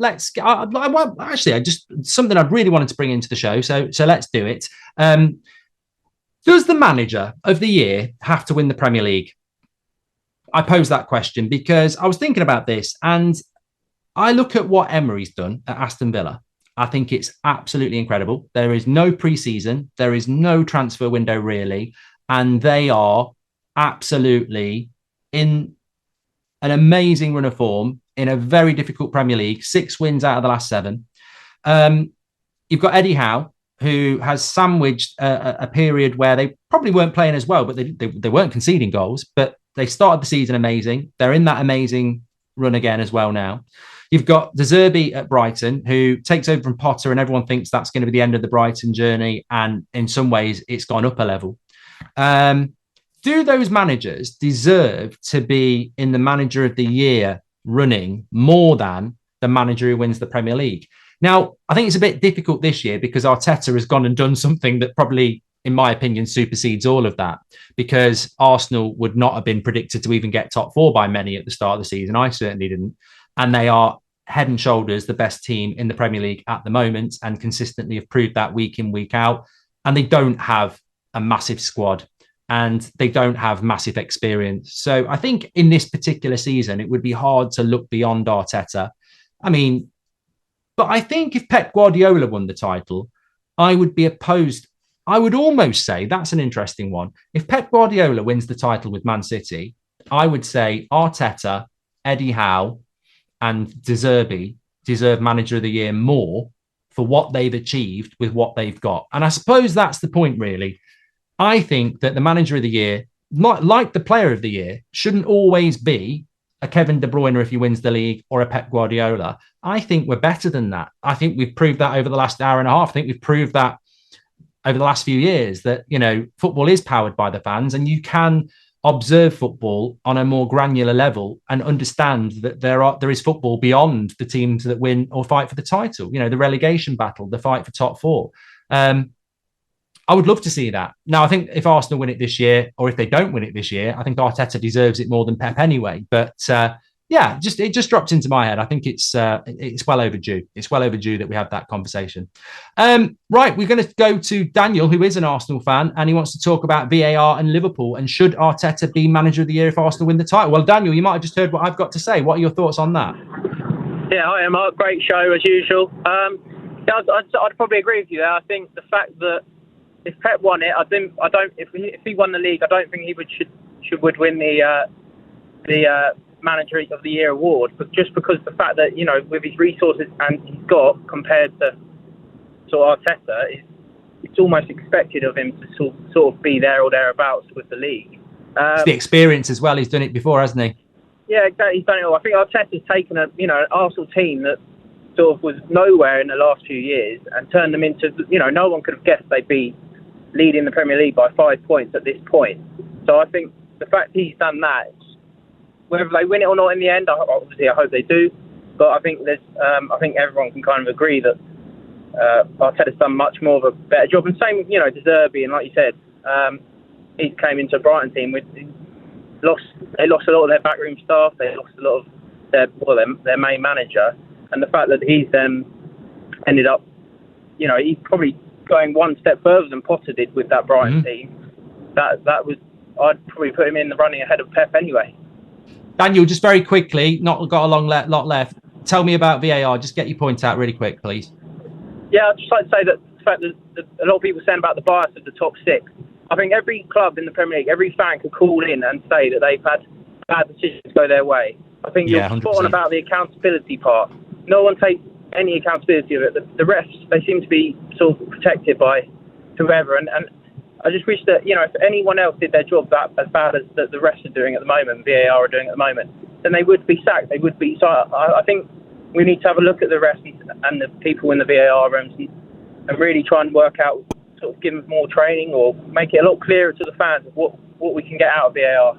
I just something I'd really wanted to bring into the show. So let's do it. Does the manager of the year have to win the Premier League? I pose that question because I was thinking about this, and I look at what Emery's done at Aston Villa. I think it's absolutely incredible. There is no pre-season, there is no transfer window really, and they are absolutely in an amazing run of form in a very difficult Premier League. 6 wins out of the last 7. You've got Eddie Howe, who has sandwiched a period where they probably weren't playing as well, but they weren't conceding goals. But they started the season amazing. They're in that amazing run again as well now. You've got De Zerbi at Brighton, who takes over from Potter, and everyone thinks that's going to be the end of the Brighton journey. And in some ways, it's gone up a level. Do those managers deserve to be in the manager of the year running more than the manager who wins the Premier League? Now, I think it's a bit difficult this year because Arteta has gone and done something that probably, in my opinion, supersedes all of that, because Arsenal would not have been predicted to even get top 4 by many at the start of the season. I certainly didn't. And they are head and shoulders the best team in the Premier League at the moment, and consistently have proved that week in, week out. And they don't have a massive squad, and they don't have massive experience. So I think in this particular season, it would be hard to look beyond Arteta. I mean, but I think if Pep Guardiola won the title, I would be opposed. I would almost say that's an interesting one. If Pep Guardiola wins the title with Man City, I would say Arteta, Eddie Howe, and De Zerbi deserve manager of the year more for what they've achieved with what they've got. And I suppose that's the point, really. I think that the manager of the year, like the player of the year, shouldn't always be a Kevin De Bruyne if he wins the league, or a Pep Guardiola. I think we're better than that. I think we've proved that over the last hour and a half. I think we've proved that over the last few years that, you know, football is powered by the fans, and you can observe football on a more granular level and understand that there is football beyond the teams that win or fight for the title. You know, the relegation battle, the fight for top 4. I would love to see that. Now, I think if Arsenal win it this year, or if they don't win it this year, I think Arteta deserves it more than Pep anyway. But it just dropped into my head. I think it's well overdue. It's well overdue that we have that conversation. Right, we're going to go to Daniel, who is an Arsenal fan, and he wants to talk about VAR and Liverpool, and should Arteta be manager of the year if Arsenal win the title? Well, Daniel, you might have just heard what I've got to say. What are your thoughts on that? Yeah, hi, Mark. Great show as usual. I'd probably agree with you there. I think the fact that if Pep won it, if he won the league, I don't think he would win the manager of the year award, but just because the fact that, you know, with his resources and he's got compared to Arteta, it's almost expected of him to sort of be there or thereabouts with the league. It's the experience as well. He's done it before, hasn't he? Yeah, exactly. He's done it all. I think Arteta's taken an Arsenal team that sort of was nowhere in the last few years and turned them into, you know, no one could have guessed they'd be leading the Premier League by 5 points at this point. So I think the fact he's done that, whether they win it or not in the end, obviously I hope they do. But I think I think everyone can kind of agree that Arteta's done much more of a better job. And same with, you know, De Zerbi, and like you said, he came into a Brighton team with they lost a lot of their backroom staff. They lost a lot of their main manager, and the fact that he's then ended up, you know, he's probably going one step further than Potter did with that Brighton team. That was, I'd probably put him in the running ahead of Pep anyway. Daniel, just very quickly, not got a lot left. Tell me about VAR. Just get your point out really quick, please. Yeah, I'd just like to say that the fact that a lot of people saying about the bias of the top 6. I think every club in the Premier League, every fan could call in and say that they've had bad decisions go their way. I think you're spot on about the accountability part. No one takes any accountability of it. The refs, they seem to be sort of protected by whoever, and I just wish that, you know, if anyone else did their job that as bad as the refs are doing at the moment, VAR are doing at the moment, then they would be sacked. They would be. So I think we need to have a look at the refs and the people in the VAR rooms and really try and work out, sort of give them more training or make it a lot clearer to the fans of what we can get out of VAR.